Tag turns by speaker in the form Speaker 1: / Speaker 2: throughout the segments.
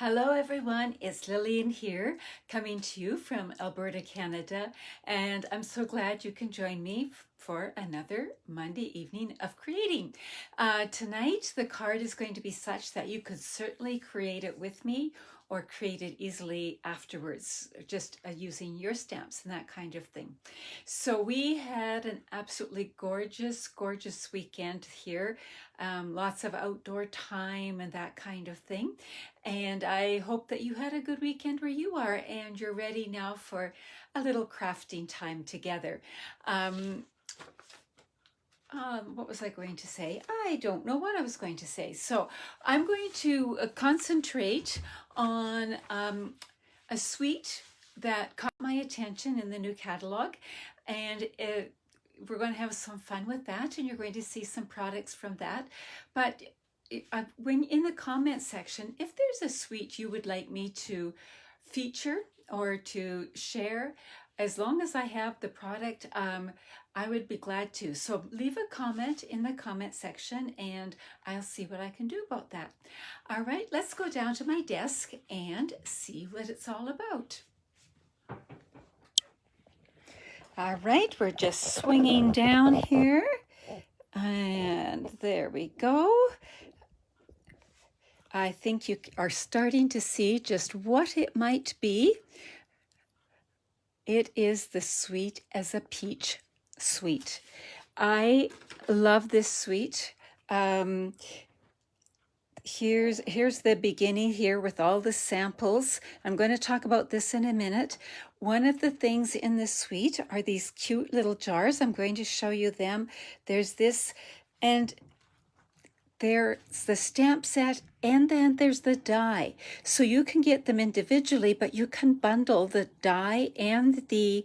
Speaker 1: Hello everyone, it's Lillian here, coming to you from Alberta, Canada, and I'm so glad you can join me for another Monday evening of creating. Tonight the card is going to be such that you could certainly create it with me or create it easily afterwards, just using your stamps and that kind of thing. So we had an absolutely gorgeous weekend here. Lots of outdoor time and that kind of thing. And I hope that you had a good weekend where you are and you're ready now for a little crafting time together. What was I going to say? I don't know what I was going to say. So I'm going to concentrate on a suite that caught my attention in the new catalog, and we're going to have some fun with that, and you're going to see some products from that. But when in the comment section, if there's a suite you would like me to feature or to share, as long as I have the product, I would be glad to. So leave a comment in the comment section and I'll see what I can do about that. All right, let's go down to my desk and see what it's all about. All right, we're just swinging down here. And there we go. I think you are starting to see just what it might be. It is the Sweet as a Peach suite. I love this suite. Here's the beginning here with all the samples. I'm going to talk about this in a minute. One of the things in this suite are these cute little jars. I'm going to show you them. There's this, and there's the stamp set, and then there's the die. So you can get them individually, but you can bundle the die and the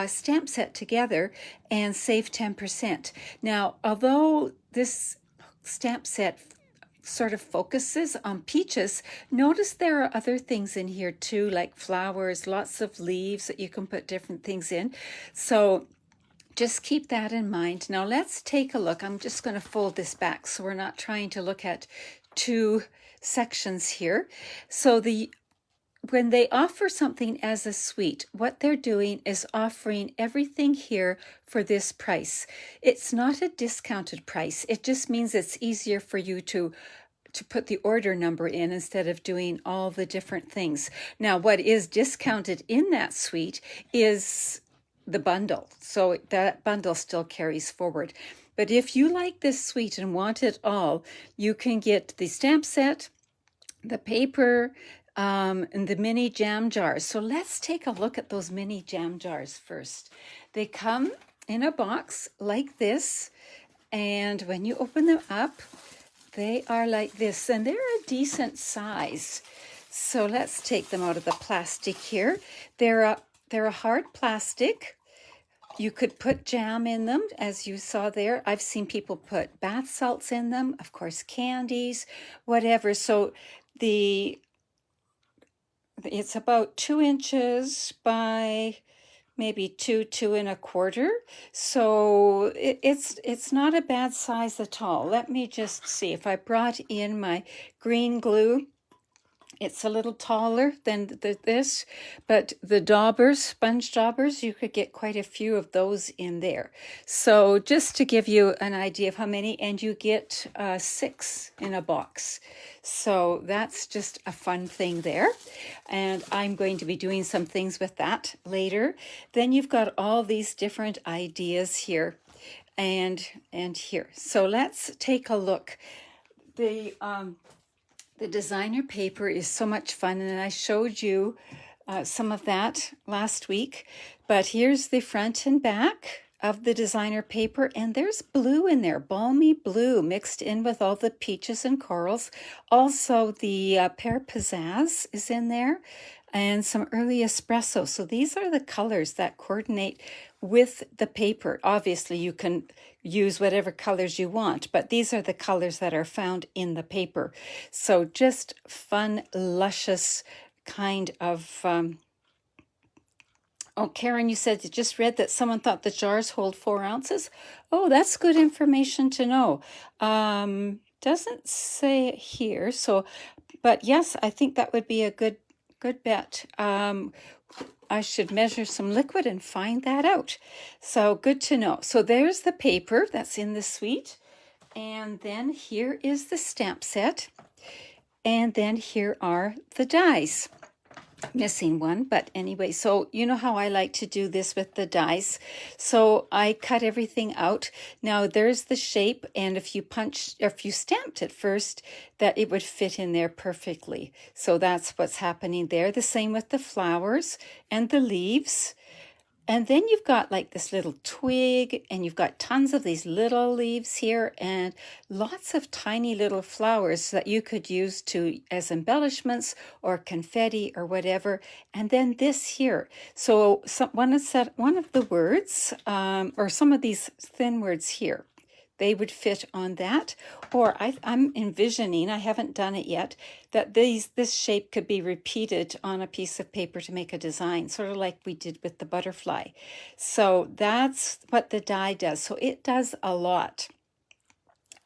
Speaker 1: stamp set together and save 10%. Now, although this stamp set sort of focuses on peaches, notice there are other things in here too, like flowers, lots of leaves that you can put different things in. So just keep that in mind. Now let's take a look. I'm just going to fold this back so we're not trying to look at two sections here. So when they offer something as a suite, what they're doing is offering everything here for this price. It's not a discounted price. It just means it's easier for you to put the order number in instead of doing all the different things. Now, what is discounted in that suite is the bundle. So that bundle still carries forward. But if you like this suite and want it all, you can get the stamp set, the paper, and the mini jam jars. So let's take a look at those mini jam jars first. They come in a box like this, and when you open them up, they are like this, and they're a decent size. So let's take them out of the plastic here. They're a hard plastic. You could put jam in them, as you saw there. I've seen people put bath salts in them, of course, candies, whatever. So it's about 2 inches by maybe 2.25. So it's not a bad size at all. Let me just see. If I brought in my green glue, it's a little taller than this, but the daubers, sponge daubers, you could get quite a few of those in there. So just to give you an idea of how many, and you get 6 in a box. So that's just a fun thing there. And I'm going to be doing some things with that later. Then you've got all these different ideas here and here. So let's take a look. The designer paper is so much fun, and I showed you some of that last week. But here's the front and back of the designer paper, and there's blue in there, balmy blue, mixed in with all the peaches and corals. Also, the pear pizzazz is in there, and some early espresso. So these are the colors that coordinate with the paper. Obviously, you can use whatever colors you want, but these are the colors that are found in the paper. So just fun, luscious kind of... Oh, Karen, you said you just read that someone thought the jars hold 4 ounces. Oh, that's good information to know. Doesn't say it here, so But yes, I think that would be a good bet. I should measure some liquid and find that out. So good to know. So there's the paper that's in the suite. And then here is the stamp set. And then here are the dies. Missing one, but anyway, so you know how I like to do this with the dies. So I cut everything out. Now there's the shape, and if you stamped it first, that it would fit in there perfectly. So that's what's happening there. The same with the flowers and the leaves. And then you've got like this little twig, and you've got tons of these little leaves here and lots of tiny little flowers that you could use as embellishments or confetti or whatever. And then this here. So one of the words, or some of these thin words here, they would fit on that. Or I'm envisioning, I haven't done it yet, that this shape could be repeated on a piece of paper to make a design, sort of like we did with the butterfly. So that's what the die does. So it does a lot.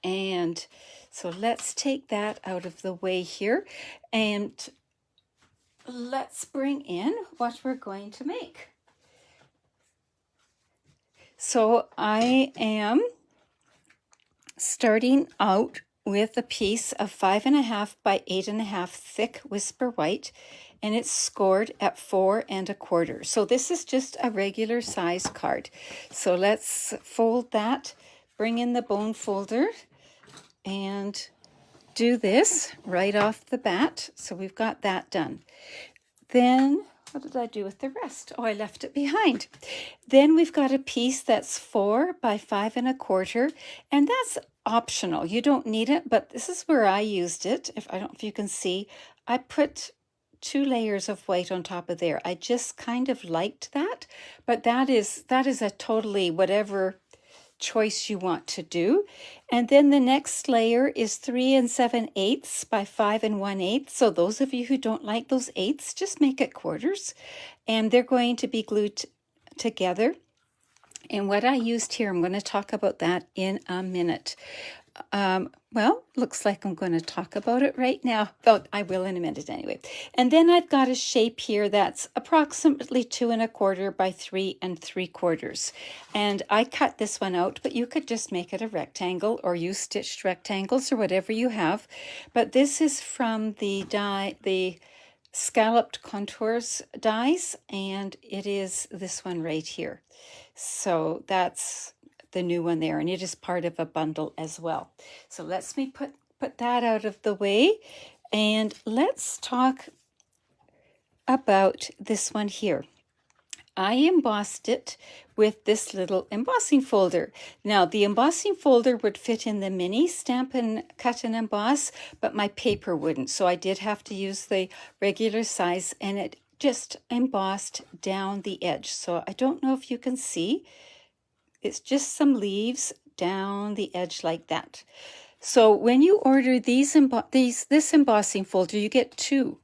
Speaker 1: And so let's take that out of the way here, and let's bring in what we're going to make. So I am starting out with a piece of 5.5 by 8.5 thick whisper white, and it's scored at 4 1/4. So this is just a regular size card. So let's fold that, bring in the bone folder, and do this right off the bat. So we've got that done. Then what did I do with the rest? Oh, I left it behind. Then we've got a piece that's 4 by 5 1/4, and that's optional. You don't need it, but this is where I used it. I don't know if you can see, I put 2 layers of white on top of there. I just kind of liked that, but that is a totally whatever choice you want to do. And then the next layer is 3 7/8 by 5 1/8. So those of you who don't like those eighths, just make it quarters, and they're going to be glued together. And what I used here, I'm going to talk about that in a minute. Well, looks like I'm going to talk about it right now. Though I will in a minute anyway. And then I've got a shape here that's approximately 2 1/4 by 3 3/4. And I cut this one out, but you could just make it a rectangle or use stitched rectangles or whatever you have. But this is from the Scalloped Contours dies, and it is this one right here. So that's the new one there, and it is part of a bundle as well. So let's put that out of the way, and let's talk about this one here. I embossed it with this little embossing folder. Now, the embossing folder would fit in the mini Stampin' Cut and Emboss, but my paper wouldn't. So I did have to use the regular size, and it just embossed down the edge. So I don't know if you can see. It's just some leaves down the edge like that. So when you order this embossing folder, you get 2.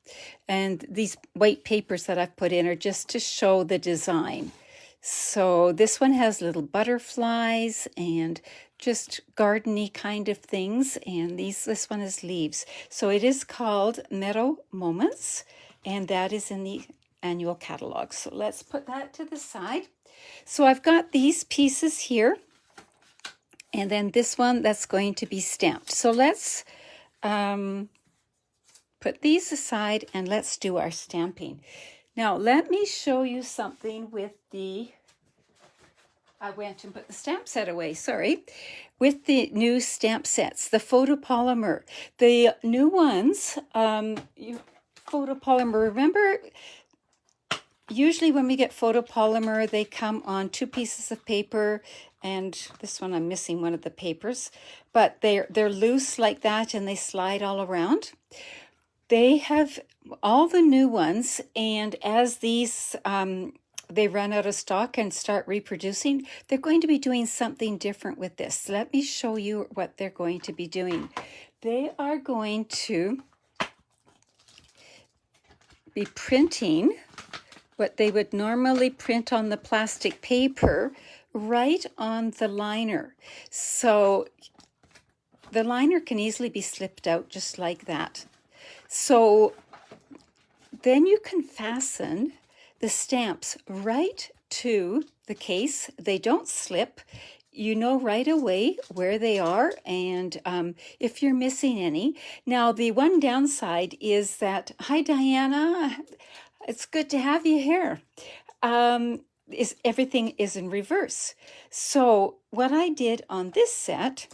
Speaker 1: And these white papers that I've put in are just to show the design. So this one has little butterflies and just gardeny kind of things. And this one is leaves. So it is called Meadow Moments, and that is in the annual catalog. So let's put that to the side. So I've got these pieces here, and then this one that's going to be stamped. So let's put these aside, and let's do our stamping. Now let me show you something with I went and put the stamp set away, sorry. With the new stamp sets, the photopolymer. The new ones, photopolymer, remember, usually when we get photopolymer, they come on 2 pieces of paper, and this one I'm missing one of the papers, but they're loose like that, and they slide all around. They have all the new ones, and as these they run out of stock and start reproducing, they're going to be doing something different with this. Let me show you what they're going to be doing. They are going to be printing what they would normally print on the plastic paper right on the liner. So the liner can easily be slipped out just like that. So then you can fasten the stamps right to the case. They don't slip. You know right away where they are and if you're missing any. Now, the one downside is that, hi, Diana, it's good to have you here. Everything is in reverse. So what I did on this set,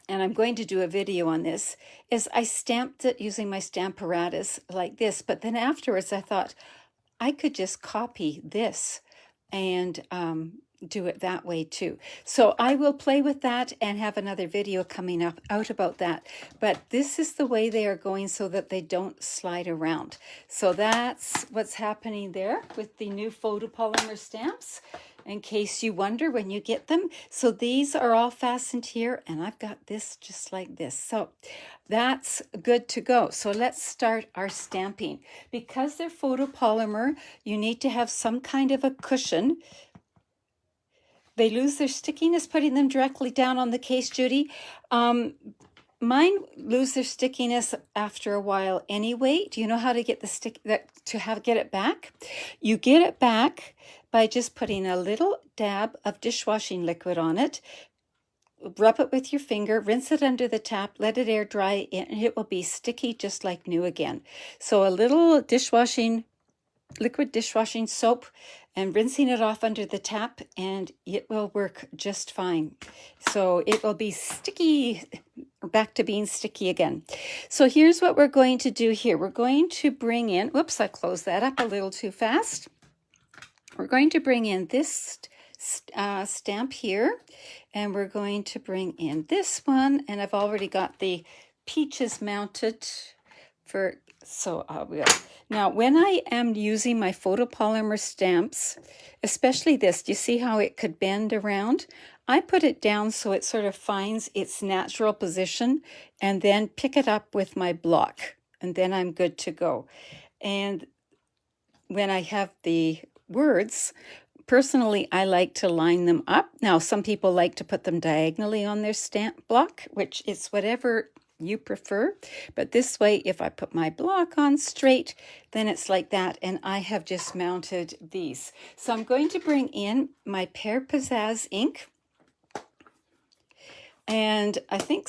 Speaker 1: and I'm going to do a video on this, is I stamped it using my Stamparatus like this, but then afterwards I thought I could just copy this and do it that way too. So I will play with that and have another video coming up out about that. But this is the way they are going so that they don't slide around. So that's what's happening there with the new photopolymer stamps, in case you wonder when you get them. So these are all fastened here, and I've got this just like this. So that's good to go. So let's start our stamping. Because they're photopolymer, you need to have some kind of a cushion. They lose their stickiness putting them directly down on the case, Judy. Mine lose their stickiness after a while anyway. Do you know how to get get it back? You get it back by just putting a little dab of dishwashing liquid on it. Rub it with your finger, rinse it under the tap, let it air dry, and it will be sticky just like new again. So a little liquid dishwashing soap and rinsing it off under the tap, and it will work just fine. So it will be sticky, back to being sticky again. So here's what we're going to do here. We're going to bring in, whoops, I closed that up a little too fast. We're going to bring in this stamp here, and we're going to bring in this one, and I've already got the peaches mounted for, so I will. Now, when I am using my photopolymer stamps, especially this, do you see how it could bend around? I put it down so it sort of finds its natural position, and then pick it up with my block, and then I'm good to go. And when I have the words, personally, I like to line them up. Now, some people like to put them diagonally on their stamp block, which is whatever you prefer. But this way, if I put my block on straight, then it's like that. And I have just mounted these. So I'm going to bring in my Pear Pizzazz ink. And I think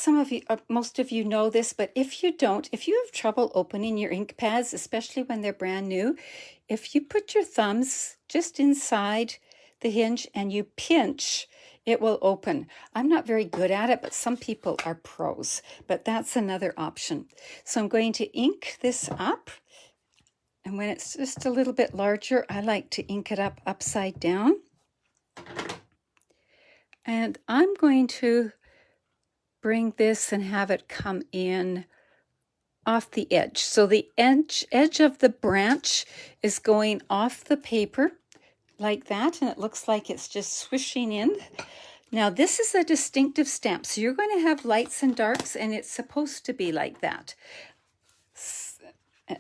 Speaker 1: most of you know this, but if you don't, if you have trouble opening your ink pads, especially when they're brand new, if you put your thumbs just inside the hinge and you pinch, it will open. I'm not very good at it, but some people are pros, but that's another option. So I'm going to ink this up. And when it's just a little bit larger, I like to ink it up upside down. And I'm going to bring this and have it come in off the edge. So the edge of the branch is going off the paper like that, and it looks like it's just swishing in. Now, this is a distinctive stamp, so you're going to have lights and darks, and it's supposed to be like that.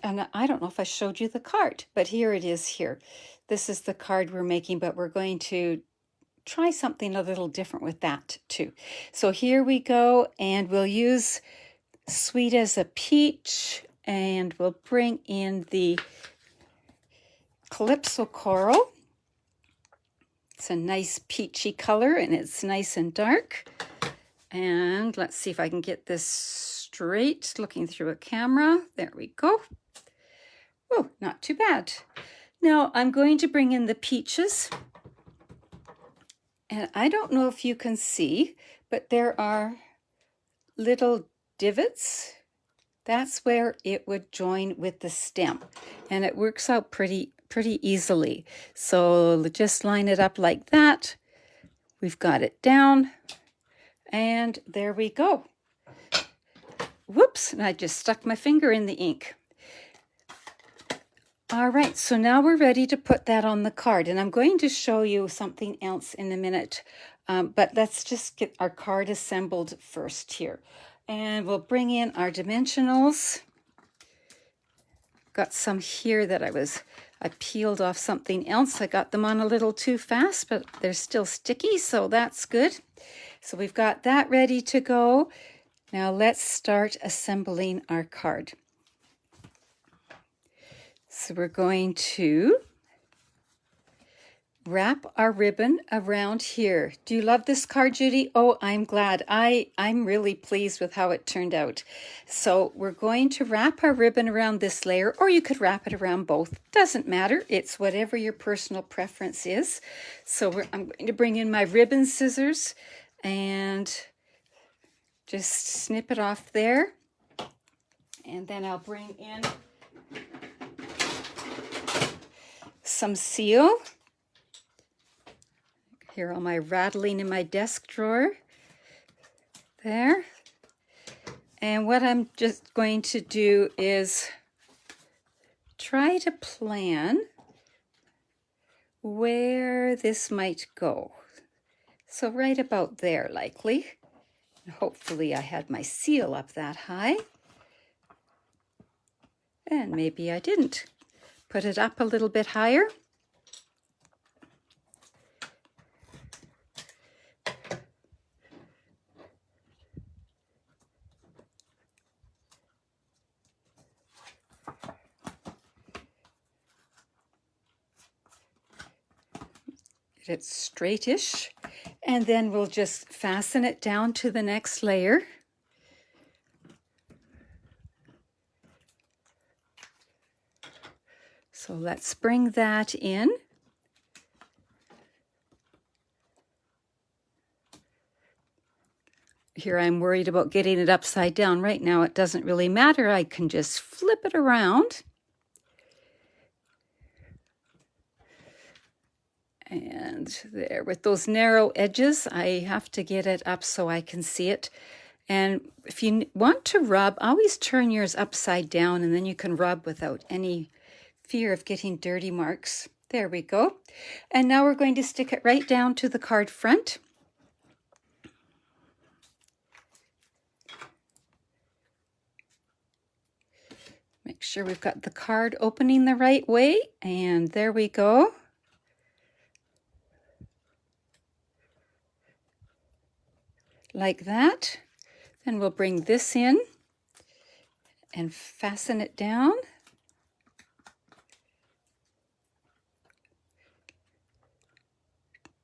Speaker 1: And I don't know if I showed you the card, but here it is here. This is the card we're making, but we're going to try something a little different with that too. So here we go, and we'll use Sweet as a Peach, and we'll bring in the Calypso Coral. It's a nice peachy color, and it's nice and dark. And let's see if I can get this straight, looking through a camera. There we go. Oh, not too bad. Now I'm going to bring in the peaches. And I don't know if you can see, but there are little divots. That's where it would join with the stem. And it works out pretty easily. So just line it up like that. We've got it down. And there we go. Whoops, and I just stuck my finger in the ink. All right, so now we're ready to put that on the card, and I'm going to show you something else in a minute, but let's just get our card assembled first here. And we'll bring in our dimensionals. Got some here that I peeled off something else. I got them on a little too fast, but they're still sticky, so that's good. So we've got that ready to go. Now let's start assembling our card. So we're going to wrap our ribbon around here. Do you love this card, Judy? Oh, I'm glad. I'm really pleased with how it turned out. So we're going to wrap our ribbon around this layer, or you could wrap it around both. Doesn't matter. It's whatever your personal preference is. So I'm going to bring in my ribbon scissors and just snip it off there. And then I'll bring in some seal. Here, all my rattling in my desk drawer. There. And what I'm just going to do is try to plan where this might go. So right about there, likely. Hopefully I had my seal up that high. And maybe I didn't. Put it up a little bit higher. Get it straightish, and then we'll just fasten it down to the next layer. So let's bring that in. Here I'm worried about getting it upside down. Right now it doesn't really matter. I can just flip it around. And there, with those narrow edges, I have to get it up so I can see it. And if you want to rub, always turn yours upside down, and then you can rub without any fear of getting dirty marks. There we go. And now we're going to stick it right down to the card front. Make sure we've got the card opening the right way, and there we go. Like that. Then we'll bring this in and fasten it down.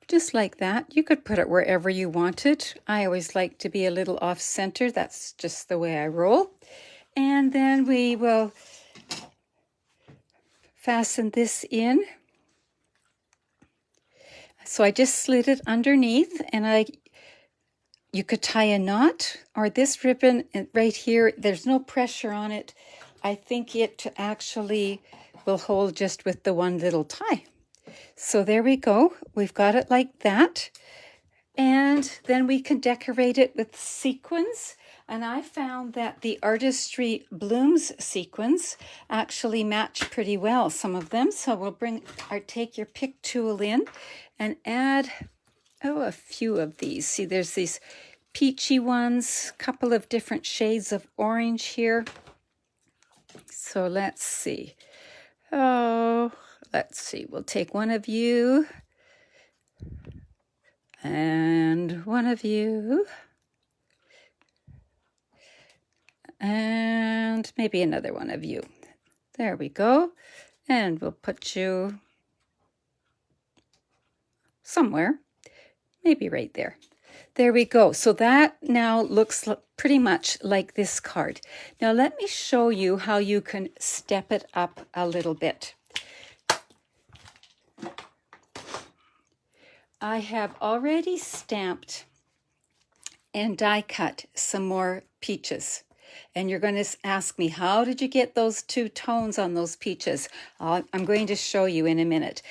Speaker 1: Just like that. You could put it wherever you want it. I always like to be a little off center. That's just the way I roll. And then we will fasten this in. So I just slid it underneath, and you could tie a knot, or this ribbon right here, there's no pressure on it. I think it actually will hold just with the one little tie. So there we go. We've got it like that. And then we can decorate it with sequins. And I found that the Artistry Blooms sequins actually match pretty well, some of them. So we'll take your pick tool in and add a few of these. See, there's these peachy ones, a couple of different shades of orange here. So let's see. Let's see. We'll take one of you and one of you and maybe another one of you. There we go. And we'll put you somewhere. Maybe right there. There we go. So that now looks pretty much like this card. Now let me show you how you can step it up a little bit. I have already stamped and die cut some more peaches. And you're going to ask me, how did you get those two tones on those peaches? I'm going to show you in a minute.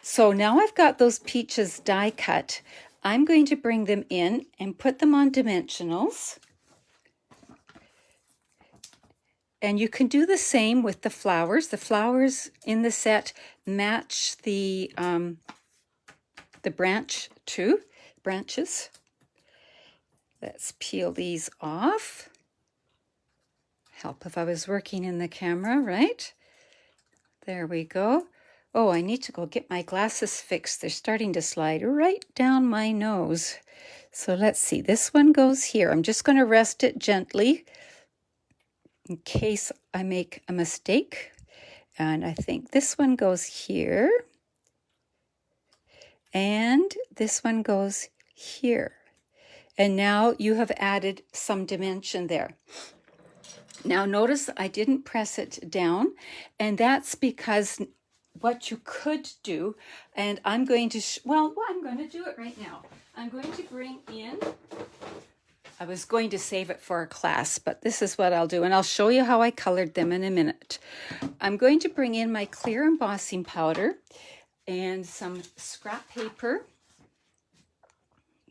Speaker 1: So now I've got those peaches die cut. I'm going to bring them in and put them on dimensionals. And you can do the same with the flowers. The flowers in the set match the branches. Let's peel these off. Help if I was working in the camera, right? There we go. Oh, I need to go get my glasses fixed. They're starting to slide right down my nose. So let's see, this one goes here. I'm just going to rest it gently in case I make a mistake. And I think this one goes here. And this one goes here. And now you have added some dimension there. Now notice I didn't press it down, and that's because what you could do, and I'm going to, I'm going to do it right now. I'm going to bring in, I was going to save it for a class, but this is what I'll do, and I'll show you how I colored them in a minute. I'm going to bring in my clear embossing powder and some scrap paper.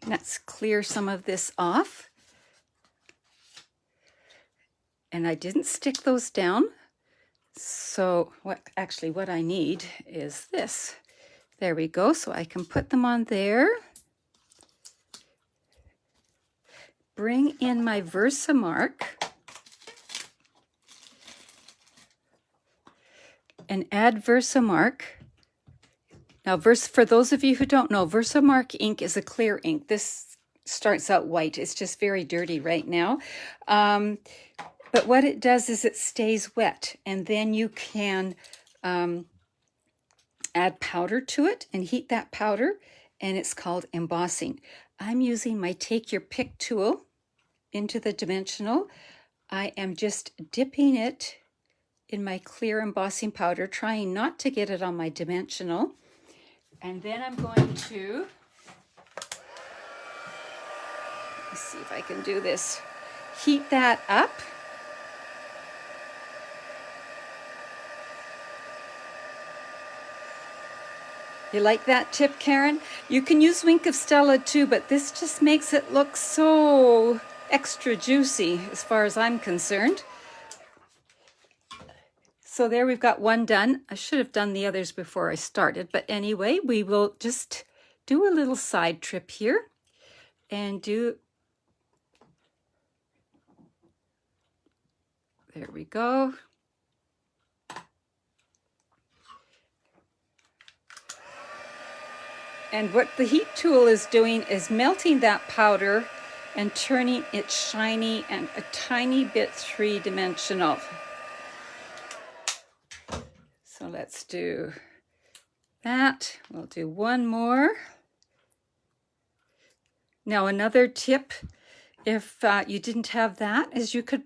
Speaker 1: Let's clear some of this off. And I didn't stick those down. So what I need is this. There we go. So I can put them on there. Bring in my Versamark. And add Versamark. Now, for those of you who don't know, Versamark ink is a clear ink. This starts out white. It's just very dirty right now. But what it does is it stays wet, and then you can add powder to it and heat that powder, and it's called embossing. I'm using my Take Your Pick tool into the dimensional. I am just dipping it in my clear embossing powder, trying not to get it on my dimensional. And then I'm going to, let's see if I can do this, heat that up. You like that tip, Karen? You can use Wink of Stella too, but this just makes it look so extra juicy as far as I'm concerned. So there we've got one done. I should have done the others before I started, but anyway, we will just do a little side trip here and do, there we go. And what the heat tool is doing is melting that powder and turning it shiny and a tiny bit three-dimensional. So let's do that. We'll do one more. Now another tip, if you didn't have that, is you could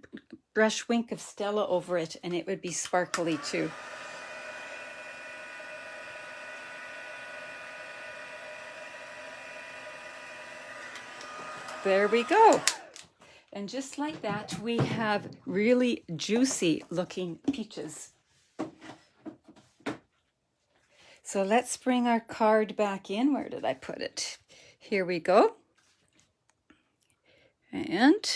Speaker 1: brush Wink of Stella over it and it would be sparkly too. There we go. And just like that, we have really juicy looking peaches. So let's bring our card back in. Where did I put it? Here we go. And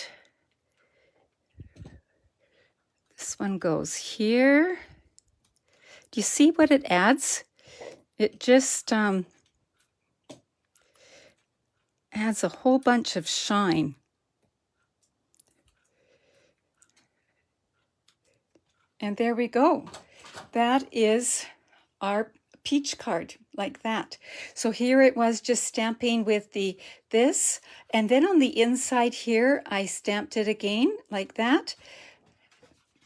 Speaker 1: this one goes here. Do you see what it adds? It just adds a whole bunch of shine. And there we go. That is our peach card, like that. So here it was just stamping with this, and then on the inside here I stamped it again like that.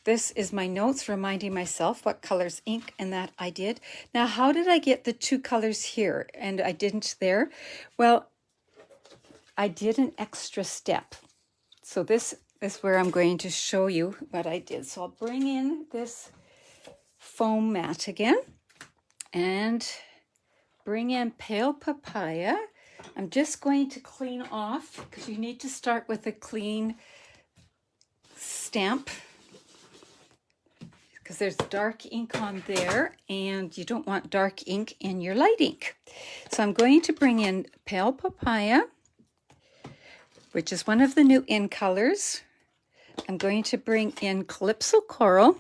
Speaker 1: This is my notes reminding myself what colors ink, and that I did. Now how did I get the two colors here and I didn't there? Well, I did an extra step. So this is where I'm going to show you what I did. So I'll bring in this foam mat again and bring in pale papaya. I'm just going to clean off because you need to start with a clean stamp because there's dark ink on there and you don't want dark ink in your light ink. So I'm going to bring in pale papaya, which is one of the new in colors. I'm going to bring in Calypso Coral,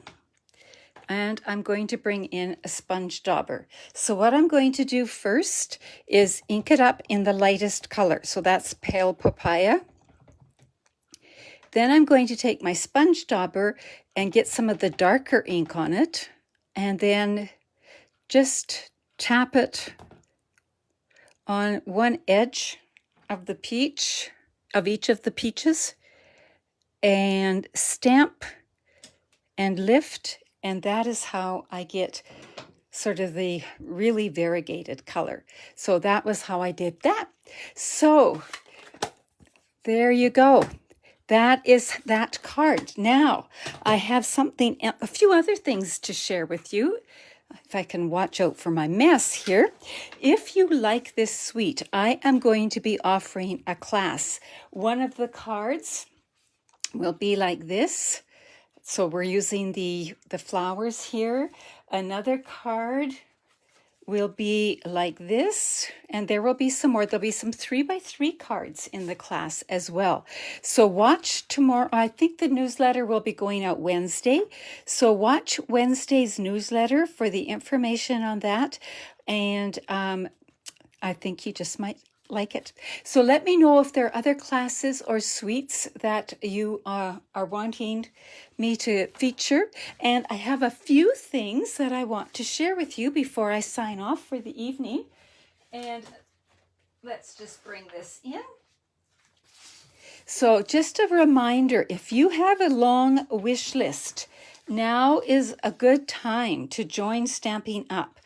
Speaker 1: and I'm going to bring in a sponge dauber. So what I'm going to do first is ink it up in the lightest color. So that's pale papaya. Then I'm going to take my sponge dauber and get some of the darker ink on it, and then just tap it on one edge of the peach, of each of the peaches, and stamp and lift, and that is how I get sort of the really variegated color. So that was how I did that. So there you go. That is that card. Now I have a few other things to share with you. If I can watch out for my mess here. If you like this suite, I am going to be offering a class. One of the cards will be like this. So we're using the flowers here. Another card will be like this, and there will be some more. There'll be some 3x3 cards in the class as well. So watch tomorrow. I think the newsletter will be going out Wednesday. So watch Wednesday's newsletter for the information on that. And I think you just might like it. So let me know if there are other classes or suites that you are wanting me to feature. And I have a few things that I want to share with you before I sign off for the evening. And let's just bring this in. So just a reminder, if you have a long wish list, now is a good time to join Stampin' Up.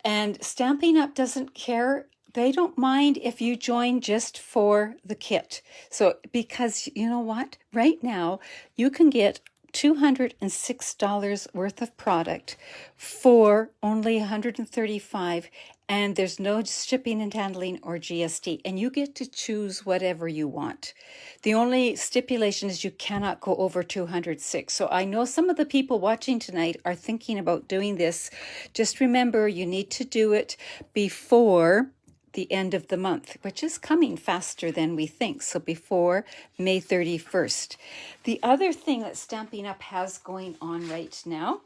Speaker 1: And Stampin' Up doesn't care. They don't mind if you join just for the kit. So, because you know what? Right now, you can get $206 worth of product for only $135, and there's no shipping and handling or GST, and you get to choose whatever you want. The only stipulation is you cannot go over 206. So I know some of the people watching tonight are thinking about doing this. Just remember, you need to do it before the end of the month, which is coming faster than we think. So before May 31st. The other thing that Stampin' Up has going on right now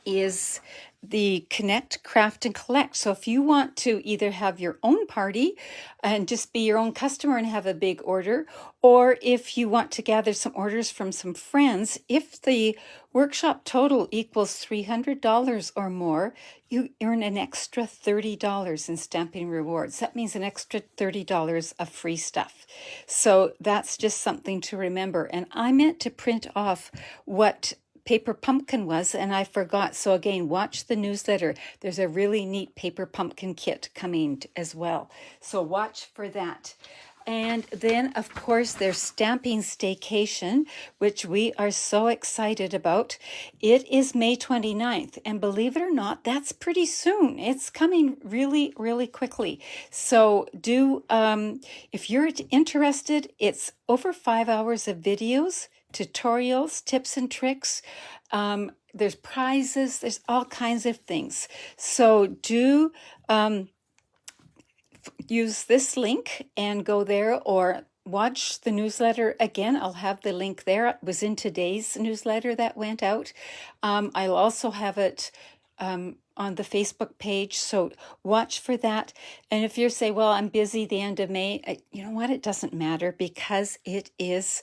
Speaker 1: is the Connect, Craft, and Collect. So if you want to either have your own party and just be your own customer and have a big order, or if you want to gather some orders from some friends, if the workshop total equals $300 or more, you earn an extra $30 in stamping rewards. That means an extra $30 of free stuff. So that's just something to remember. And I meant to print off what Paper Pumpkin was, and I forgot. So again, watch the newsletter. There's a really neat Paper Pumpkin kit coming as well. So watch for that. And then, of course, there's Stamping Staycation, which we are so excited about. It is May 29th, and believe it or not, that's pretty soon. It's coming really, really quickly. So if you're interested, it's over 5 hours of videos, tutorials, tips and tricks. There's prizes, there's all kinds of things. So do use this link and go there, or watch the newsletter again. I'll have the link there. It was in today's newsletter that went out. I'll also have it on the Facebook page, so watch for that. And if you're saying, well, I'm busy the end of May, you know what? It doesn't matter, because it is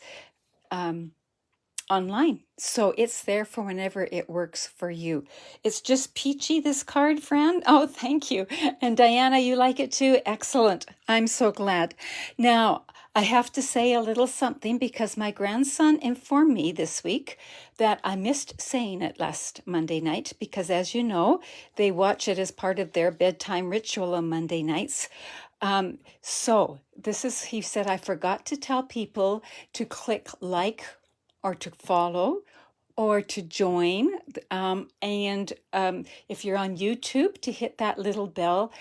Speaker 1: online. So it's there for whenever it works for you. It's just peachy, this card, Fran. Oh, thank you. And Diana, you like it too? Excellent. I'm so glad. Now, I have to say a little something, because my grandson informed me this week that I missed saying it last Monday night, because as you know, they watch it as part of their bedtime ritual on Monday nights. So he said, I forgot to tell people to click like or to follow or to join. And if you're on YouTube, to hit that little bell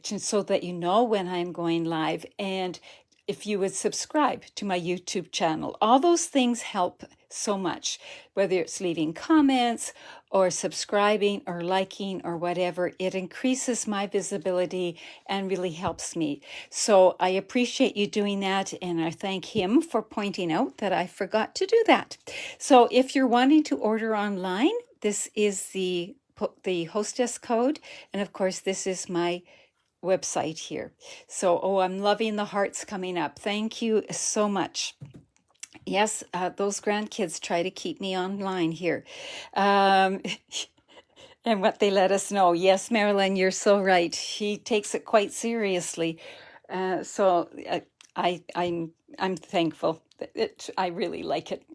Speaker 1: so that you know when I'm going live. And if you would subscribe to my YouTube channel, all those things help so much, whether it's leaving comments or subscribing or liking or whatever. It increases my visibility and really helps me. So I appreciate you doing that, and I thank him for pointing out that I forgot to do that. So if you're wanting to order online, this is the hostess code, and of course this is my website here. So, I'm loving the hearts coming up. Thank you so much. Yes, those grandkids try to keep me online here. And what they let us know. Yes, Marilyn, you're so right. He takes it quite seriously. I'm thankful. I really like it.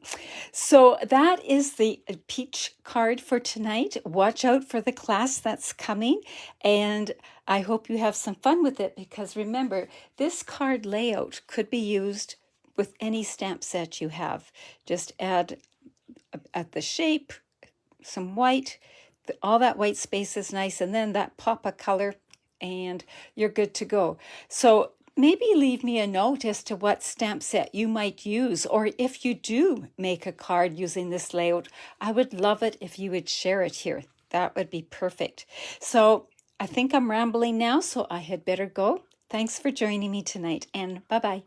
Speaker 1: So that is the peach card for tonight. Watch out for the class that's coming, and I hope you have some fun with it, because remember, this card layout could be used with any stamp set you have. Just add at the shape some white. All that white space is nice, and then that pop of color, and you're good to go. So maybe leave me a note as to what stamp set you might use, or if you do make a card using this layout, I would love it if you would share it here. That would be perfect. So I think I'm rambling now, so I had better go. Thanks for joining me tonight, and bye-bye.